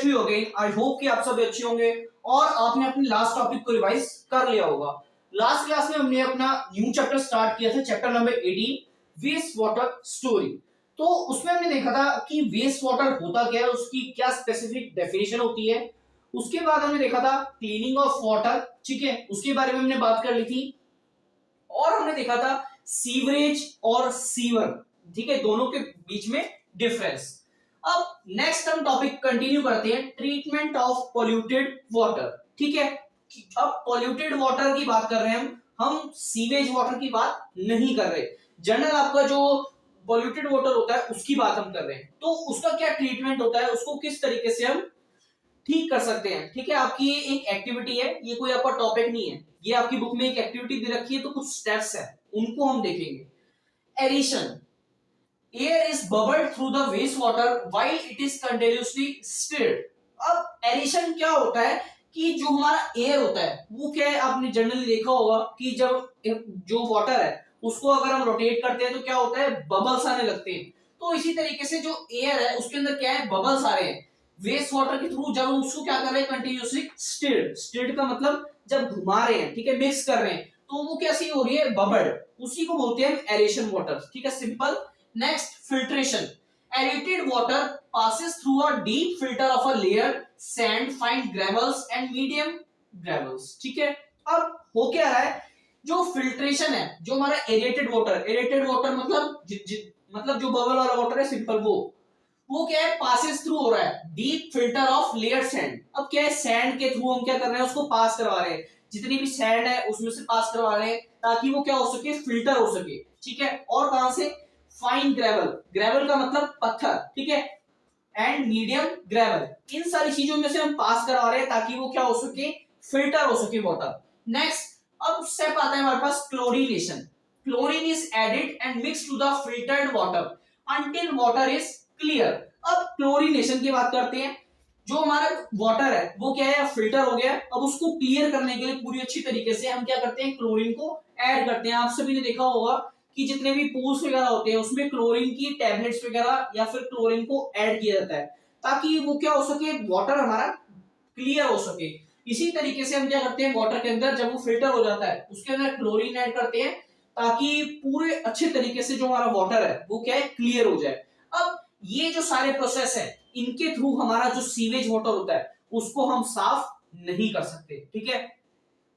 Back to you again. I hope कि आप सब अच्छे होंगे और आपने अपने लास्ट टॉपिक को रिवाइज कर लिया होगा। लास्ट क्लास में हमने अपना न्यू चैप्टर स्टार्ट किया था, chapter number 18 waste water story. तो उसमें हमने देखा था कि वेस्ट वाटर होता क्या है, उसकी क्या स्पेसिफिक डेफिनेशन होती है। उसके बाद हमने देखा था क्लीनिंग ऑफ वाटर, ठीक है, उसके बारे में हमने बात कर ली थी। और हमने देखा था सीवरेज और सीवर, ठीक है, दोनों के बीच में डिफरेंस। अब नेक्स्ट हम टॉपिक कंटिन्यू करते हैं, ट्रीटमेंट ऑफ पॉल्यूटेड वाटर, ठीक है। अब पॉल्यूटेड वाटर की बात कर रहे हैं हम सीवेज वाटर की बात नहीं कर रहे। जनरल आपका जो पॉल्यूटेड वाटर होता है उसकी बात हम कर रहे हैं। तो उसका क्या ट्रीटमेंट होता है, उसको किस तरीके से हम ठीक कर सकते हैं, ठीक है। आपकी ये एक एक्टिविटी है, ये कोई आपका टॉपिक नहीं है, ये आपकी बुक में एक एक्टिविटी दे रखी है, तो कुछ स्टेप्स है उनको हम देखेंगे। Aeration, air is bubbled through the waste water while it is continuously stirred. अब एरेशन क्या होता है कि जो हमारा एयर होता है वो क्या है, आपने जनरली देखा होगा कि जब जो वाटर है उसको अगर हम रोटेट करते हैं तो क्या होता है, बबल्स आने लगते हैं। तो इसी तरीके से जो एयर है उसके अंदर क्या है, बबल्स आ रहे हैं वेस्ट वाटर के थ्रू। जब उसको क्या कर रहे हैं, कंटिन्यूअसली स्टिर्ड, स्टिर्ड का मतलब जब घुमा रहे हैं, ठीक है, मिक्स कर रहे हैं, तो वो कैसी हो रही है, बबल्ड, उसी को बोलते हैं एरेशन वाटर, ठीक है, simple. Next filtration, aerated water passes through a deep filter of a layer sand, fine gravels and medium gravels, ठीक है। अब हो क्या रहा है, जो फिल्ट्रेशन है, जो हमारा एरेटेड वाटर मतलब जो बबल वाला वाटर है, सिंपल वो क्या है, पासेस थ्रू हो रहा है deep filter of layer sand. अब क्या है, सैंड के थ्रू हम क्या कर रहे हैं, उसको पास करवा रहे हैं, जितनी भी सैंड है उसमें से पास करवा रहे हैं ताकि वो क्या हो सके, फिल्टर हो सके, ठीक है। और कहां से, फाइन ग्रेवल, ग्रेवल का मतलब पत्थर, ठीक है, एंड मीडियम ग्रेवल, इन सारी चीजों में से हम पास करवा रहे हैं ताकि वो क्या हो सके, फिल्टर हो सके वाटर। नेक्स्ट अब स्टेप आता है हमारे पास chlorination. Chlorine is added and mix to the filtered water until water is clear. अब क्लोरीनेशन की बात करते हैं, जो हमारा वाटर है वो क्या है, फिल्टर हो गया। अब उसको क्लियर करने के लिए पूरी अच्छी तरीके से हम क्या करते हैं, क्लोरीन को ऐड करते हैं। आप सभी ने देखा होगा कि जितने भी पूल्स वगैरह होते हैं उसमें क्लोरीन की टैबलेट्स वगैरह या फिर क्लोरीन को ऐड किया जाता है ताकि वो क्या हो सके, वाटर हमारा क्लियर हो सके। इसी तरीके से हम क्या करते हैं, वाटर के अंदर जब वो फिल्टर हो जाता है उसके अंदर क्लोरीन ऐड करते हैं ताकि पूरे अच्छे तरीके से जो हमारा वाटर है वो क्या है, क्लियर हो जाए। अब ये जो सारे प्रोसेस है इनके थ्रू हमारा जो सीवेज वाटर होता है उसको हम साफ नहीं कर सकते, ठीक है।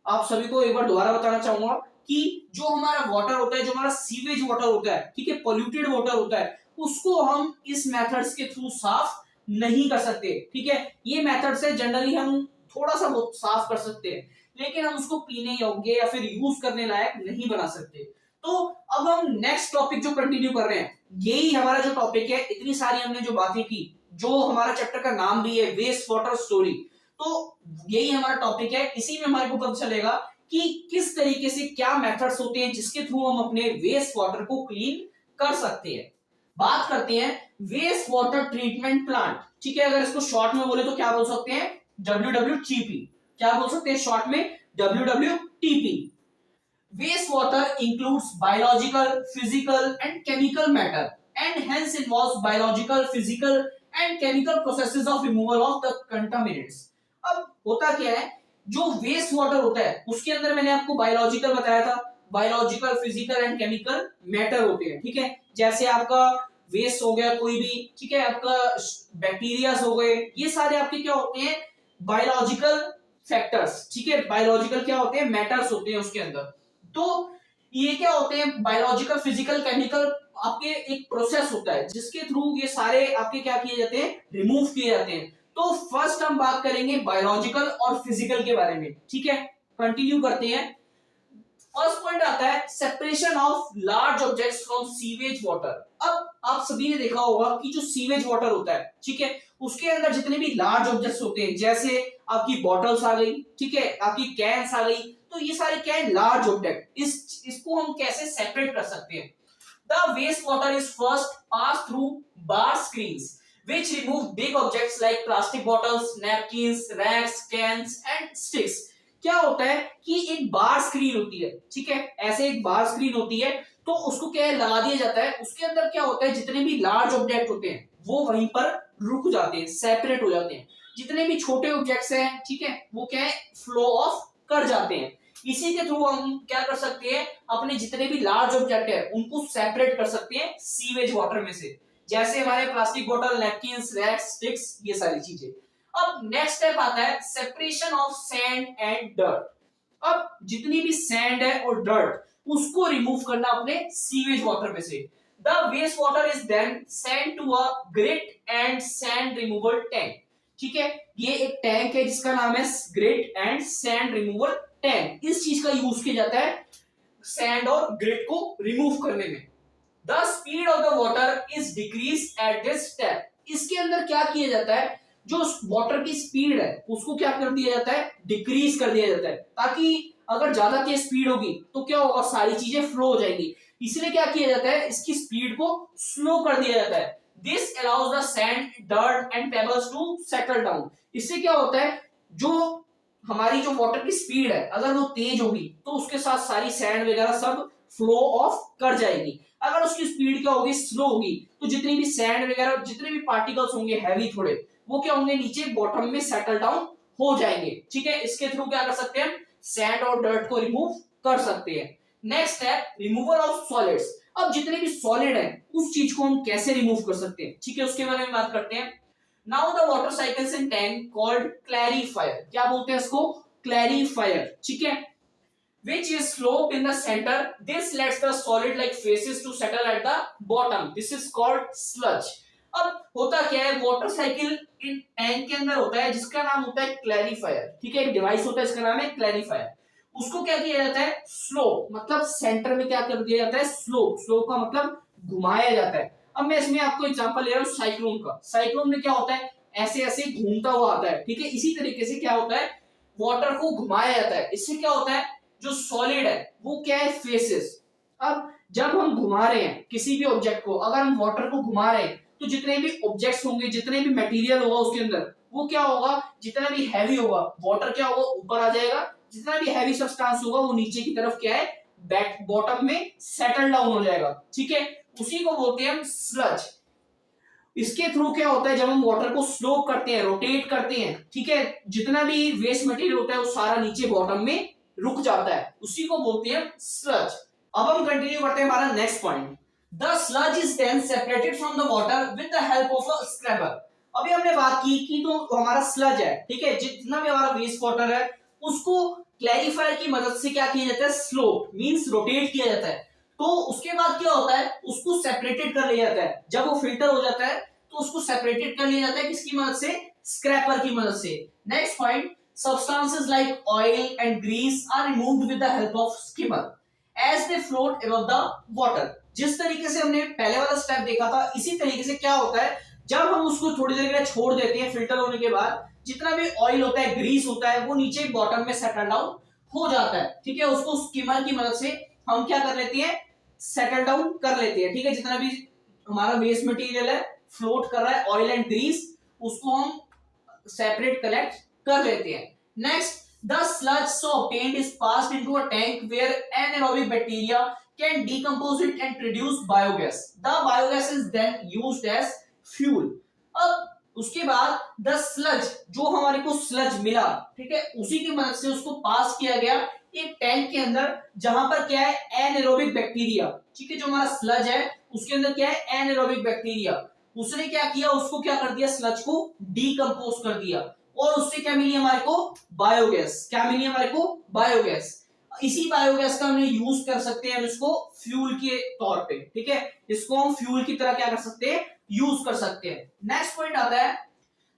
आप सभी को एक बार दोबारा बताना चाहूंगा कि जो हमारा वाटर होता है, जो हमारा सीवेज वाटर होता है, ठीक है, पोल्यूटेड वाटर होता है, उसको हम इस मेथड्स के थ्रू साफ नहीं कर सकते, ठीक है। ये मेथड से जनरली हम थोड़ा सा बहुत साफ कर सकते हैं, लेकिन हम उसको पीने योग्य या फिर यूज करने लायक नहीं बना सकते। तो अब हम नेक्स्ट टॉपिक जो कंटिन्यू कर रहे हैं, यही हमारा जो टॉपिक है, इतनी सारी हमने जो बातें की, जो हमारा चैप्टर का नाम भी है वेस्ट वाटर स्टोरी, तो यही हमारा टॉपिक है। इसी में हमारे को पता चलेगा कि किस तरीके से क्या मेथड्स होते हैं जिसके थ्रू हम अपने वेस्ट वाटर को क्लीन कर सकते हैं। बात करते हैं वेस्ट वाटर ट्रीटमेंट प्लांट, ठीक है। अगर इसको शॉर्ट में बोले तो क्या बोल सकते हैं, WWTP, क्या बोल सकते हैं शॉर्ट में, WWTP। Waste water includes biological, physical and chemical matter and hence involves biological, physical and chemical processes of removal of the contaminants. अब होता क्या है, जो वेस्ट वाटर होता है उसके अंदर मैंने आपको बायोलॉजिकल बताया था, biological, physical and chemical matter होते हैं, ठीक है। जैसे आपका वेस्ट हो गया कोई भी, ठीक है, आपका बैक्टीरियाज हो गए, ये सारे आपके क्या होते हैं, बायोलॉजिकल फैक्टर्स, ठीक है। बायोलॉजिकल क्या होते हैं, मैटर्स होते हैं उसके अंदर। तो ये क्या होते हैं, बायोलॉजिकल, फिजिकल, केमिकल, आपके एक प्रोसेस होता है जिसके थ्रू ये सारे आपके क्या किए जाते हैं, रिमूव किए जाते हैं। तो फर्स्ट हम बात करेंगे बायोलॉजिकल और फिजिकल के बारे में, ठीक है। कंटिन्यू करते हैं। फर्स्ट पॉइंट आता है separation of large objects from sewage water. अब आप सभी ने देखा होगा कि जो सीवेज वाटर होता है, ठीक है, उसके अंदर जितने भी लार्ज ऑब्जेक्ट्स होते हैं, जैसे आपकी बॉटल्स आ गई, ठीक है, आपकी कैंस आ गई, तो ये सारे क्या है, लार्ज ऑब्जेक्ट। इसको हम कैसे सेपरेट कर सकते हैं। The wastewater is first passed through bar screens which remove big objects like plastic bottles, napkins, racks, cans and sticks. क्या होता है कि एक बार स्क्रीन होती है, ठीक है, ऐसे एक बार स्क्रीन होती है, तो उसको क्या है, लगा दिया जाता है। उसके अंदर क्या होता है, जितने भी लार्ज ऑब्जेक्ट होते हैं वो वहीं पर रुक जाते हैं, सेपरेट हो जाते हैं। जितने भी छोटे ऑब्जेक्ट्स हैं, ठीक है, वो क्या है, फ्लो ऑफ कर जाते हैं। इसी के थ्रू हम क्या कर सकते हैं, अपने जितने भी लार्ज ऑब्जेक्ट है उनको सेपरेट कर सकते हैं सीवेज वाटर में से, जैसे हमारे प्लास्टिक बोतल, नैपकिन्स, रैक्स, स्टिक्स, ये सारी चीजें। अब नेक्स्ट स्टेप आता है separation of sand and dirt. अब जितनी भी सैंड है और डर्ट उसको रिमूव करना अपने सीवेज वाटर में से। The waste water is then send to a grit and sand removal tank. ठीक है, ये एक टैंक है जिसका नाम है grit and sand removal tank. इस चीज का यूज किया जाता है सैंड और ग्रेट को रिमूव करने में। The speed of the water is decrease at this step. इसके अंदर क्या किया जाता है, जो वाटर की स्पीड है उसको क्या कर दिया जाता है, डिक्रीज कर दिया जाता है, ताकि अगर ज्यादा तेज स्पीड होगी तो क्या होगा, सारी चीजें फ्लो हो जाएंगी। इसलिए क्या किया जाता है, इसकी स्पीड को स्लो कर दिया जाता है। This allows the sand, dirt and pebbles to settle down. इससे क्या होता है, जो हमारी जो वाटर की स्पीड है अगर वो तेज होगी तो उसके साथ सारी सैंड वगैरह सब फ्लो ऑफ कर जाएगी। अगर उसकी स्पीड क्या होगी, स्लो होगी, तो जितनी भी सैंड वगैरह, जितने भी पार्टिकल्स होंगे हैवी थोड़े, वो क्या होंगे, नीचे बॉटम में सेटल डाउन हो जाएंगे। ठीक है, इसके थ्रू क्या कर सकते हैं, सैंड और डर्ट को रिमूव कर सकते हैं। Next step, removal of solids. अब जितने भी सॉलिड है उस चीज को हम कैसे रिमूव कर सकते हैं, ठीक है, उसके बारे में बात करते हैं। Now the water cycles in tank called clarifier. क्या बोलते हैं इसको, क्लैरिफायर। ठीक है, which is sloped in the center. This lets the solid like faces to settle at the bottom. This is called sludge. अब होता क्या है, वाटर साइकिल इन टैंक के अंदर होता है जिसका नाम होता है क्लैरिफायर। ठीक है, एक डिवाइस होता है इसका नाम है क्लैरिफायर। उसको क्या किया जाता है, स्लोप, मतलब सेंटर में क्या कर दिया जाता है, स्लोप। स्लोप का मतलब घुमाया जाता है। अब मैं इसमें आपको एग्जांपल ले रहा हूं साइक्लोन का। साइक्लोन में क्या होता है, ऐसे ऐसे घूमता हुआ आता है। ठीक है, इसी तरीके से क्या होता है, वाटर को घुमाया जाता है। इससे क्या होता है, जो सॉलिड है वो क्या है, फेसेस। अब जब हम घुमा रहे हैं किसी भी ऑब्जेक्ट को, अगर हम वाटर को घुमा रहे हैं तो जितने भी ऑब्जेक्ट्स होंगे, जितने भी मटेरियल होगा उसके अंदर, वो क्या होगा, जितना भी हैवी होगा वाटर क्या होगा, ऊपर आ जाएगा। जितना भी हैवी सब्सटेंस होगा वो नीचे की तरफ क्या है, बैक बॉटम में सेटल डाउन हो जाएगा। ठीक है, उसी को बोलते हैं हम स्लज। इसके थ्रू क्या होता है, जब हम वाटर को स्लो करते हैं, रोटेट करते हैं, ठीक है, जितना भी वेस्ट मटेरियल होता है वो सारा नीचे बॉटम में रुक जाता है, उसी को बोलते हैं स्लज। अब हम कंटिन्यू करते हैं हमारा next point. The sludge is then separated from the water with the help of a scraper. अभी हमने बात की कि तो हमारा स्लज है, ठीक है, जितना भी हमारा वेस्ट वाटर है उसको क्लैरिफायर की मदद से क्या किया जाता है, स्लो मींस रोटेट किया जाता है। तो उसके बाद क्या होता है, उसको सेपरेटेड कर लिया जाता है। जब वो फिल्टर हो जाता है तो उसको सेपरेटेड कर लिया जाता है, किसकी मदद से, स्क्रैपर की मदद से। Next point, substances like oil and grease are removed with the help of skimmer as they float above the water। जिस तरीके से हमने पहले वाला स्टेप देखा था, इसी तरीके से क्या होता है, जब हम उसको थोड़ी देर के लिए छोड़ देते हैं फिल्टर होने के बाद, जितना भी ऑयल होता है, ग्रीस होता है, वो नीचे बॉटम में सेटल डाउन हो जाता है। ठीक है, उसको स्किमर की मदद से हम क्या कर लेते हैं, सेटल डाउन कर लेते हैं। ठीक है, जितना भी हमारा वेस्ट मटेरियल है, फ्लोट कर रहा है, ऑयल एंड ग्रीस, उसको हम सेपरेट कलेक्ट कर लेते हैं। Next, the sludge so obtained is passed into a tank where anaerobic bacteria can decompose it and produce biogas. The biogas is then used as fuel. अब उसके बाद the sludge, जो हमारे को sludge मिला, ठीक है, उसी की मदद से उसको पास किया गया एक टैंक के अंदर, जहां पर क्या है, एनाएरोबिक बैक्टीरिया। ठीक है, जो हमारा स्लज है उसके अंदर क्या है, एनाएरोबिक बैक्टीरिया। उसने क्या किया, उसको क्या कर दिया, स्लज को डीकंपोज कर दिया, और उससे क्या मिली हमारे को, बायोगैस। क्या मिली हमारे को, बायोगैस। इसी बायोगैस का हमने यूज कर सकते हैं इसको फ्यूल के तौर पे। ठीक है, इसको हम फ्यूल की तरह क्या कर सकते हैं, यूज कर सकते हैं। नेक्स्ट पॉइंट आता है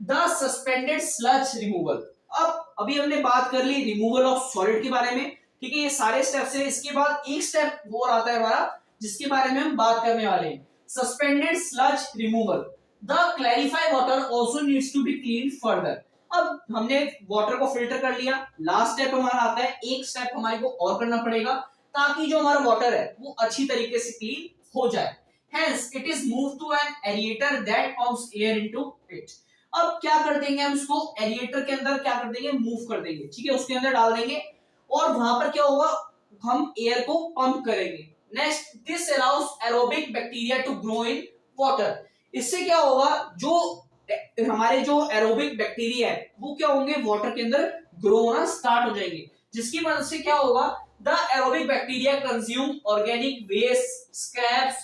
द सस्पेंडेड स्लज रिमूवल। अब अभी हमने बात कर ली रिमूवल ऑफ सॉलिड के बारे में। ठीक है, ये सारे स्टेप्स हैं। इसके बाद एक स्टेप और आता है हमारा, जिसके बारे में हम बात करने वाले हैं, suspended sludge removal. The clarified water also needs to be clean further. अब हमने वाटर को फिल्टर कर लिया, लास्ट स्टेप हमारा आता है, एक स्टेप हमारे को और करना पड़ेगा ताकि जो हमारा वाटर है वो अच्छी तरीके से क्लीन हो जाए। Hence, it is moved to an aerator that pumps air into it. अब क्या कर देंगे हम इसको, एरिएटर के अंदर क्या कर देंगे, मूव कर देंगे। ठीक है, उसके अंदर डाल देंगे और वहां पर क्या होगा, हम एयर को पंप करेंगे। Next, this allows aerobic bacteria to grow in water. इससे क्या होगा, जो हमारे जो एरोबिक बैक्टीरिया है वो क्या होंगे, वाटर के अंदर ग्रो होना स्टार्ट हो जाएंगे, जिसकी मदद से क्या होगा, the aerobic bacteria consume organic waste, scraps,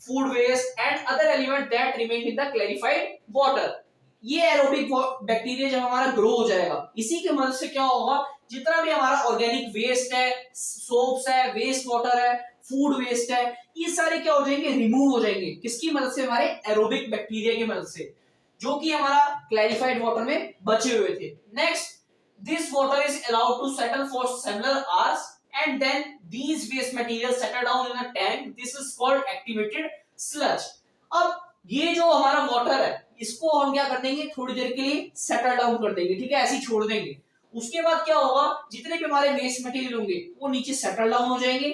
food waste and other element that remain in the clarified water. ये एरोबिक बैक्टीरिया जब हमारा ग्रो हो जाएगा, इसी की मदद से क्या होगा, जितना भी हमारा ऑर्गेनिक वेस्ट है, सोप्स है, वेस्ट वाटर है, फूड वेस्ट है, ये सारे क्या हो जाएंगे, रिमूव हो जाएंगे। किसकी मदद से, हमारे एरोबिक बैक्टीरिया की मदद से, जो कि हमारा क्लैरिफाइड वाटर में बचे हुए थे। Next, this water is allowed to settle for several hours and then these waste materials settle down in a tank. This is called activated sludge. अब ये जो हमारा वाटर है, इसको हम क्या कर देंगे, थोड़ी देर के लिए सेटल डाउन कर देंगे, ठीक है, ऐसे ही छोड़ देंगे। उसके बाद क्या होगा, जितने भी हमारे वेस्ट मटेरियल होंगे वो नीचे सेटल डाउन हो जाएंगे।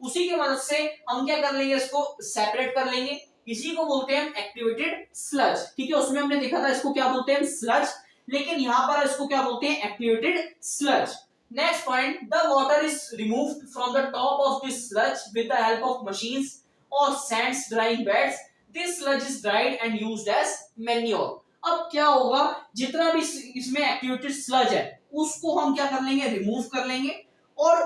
उसी की मदद से हम क्या कर लेंगे, इसको सेपरेट कर लेंगे। इसी को बोलते हैं एक्टिवेटेड स्लज, ठीक है। उसमें हमने देखा था इसको क्या बोलते हैं, स्लज, लेकिन यहां पर इसको क्या बोलते हैं, activated sludge. Next point, the water is removed from the top of this sludge with the help of machines और sands drying beds. This sludge is dried and used as manure. अब क्या होगा, जितना भी इसमें एक्टिवेटेड स्लज है उसको हम क्या कर लेंगे, रिमूव कर लेंगे और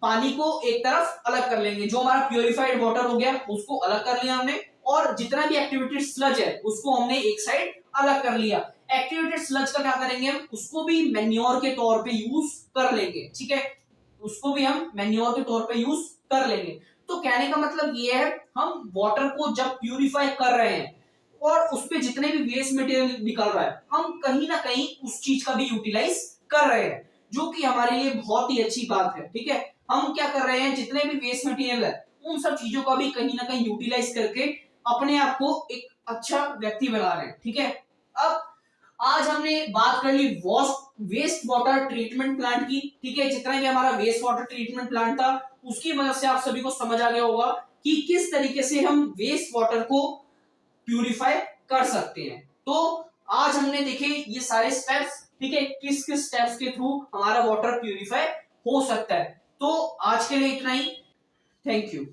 पानी को एक तरफ अलग कर लेंगे। जो हमारा प्योरिफाइड वाटर हो गया उसको अलग कर लिया हमने, और जितना भी एक्टिवेटेड स्लज है उसको हमने एक साइड अलग कर लिया। एक्टिवेटेड स्लज का क्या करेंगे, हम उसको भी मैन्योर के तौर पे यूज कर लेंगे, ठीक है, उसको भी हम मैन्योर के तौर पे यूज कर लेंगे। तो कहने का मतलब ये है, हम वाटर को जब प्यूरिफाई कर रहे हैं और उस पे जितने भी वेस्ट मटेरियल निकल रहा है, हम कहीं ना कहीं उस चीज का भी यूटिलाइज कर रहे हैं, जो कि हमारे लिए बहुत ही अच्छी बात है, ठीक है। हम क्या कर रहे हैं, जितने भी वेस्ट मटेरियल है उन सब चीजों का भी कहीं ना कहीं यूटिलाइज करके अपने आप को एक अच्छा व्यक्ति बना रहे हैं, ठीक है। अब आज हमने बात कर ली वेस्ट वाटर ट्रीटमेंट प्लांट की, ठीक है। जितना भी हमारा वेस्ट वाटर ट्रीटमेंट प्लांट था उसकी मदद से आप सभी को समझ आ गया होगा कि किस तरीके से हम वेस्ट वाटर को प्यूरिफाई कर सकते हैं। तो आज हमने देखे ये सारे स्टेप्स, ठीक है, किस किस स्टेप्स के थ्रू हमारा वाटर प्यूरिफाई हो सकता है। तो आज के लिए इतना ही, थैंक यू।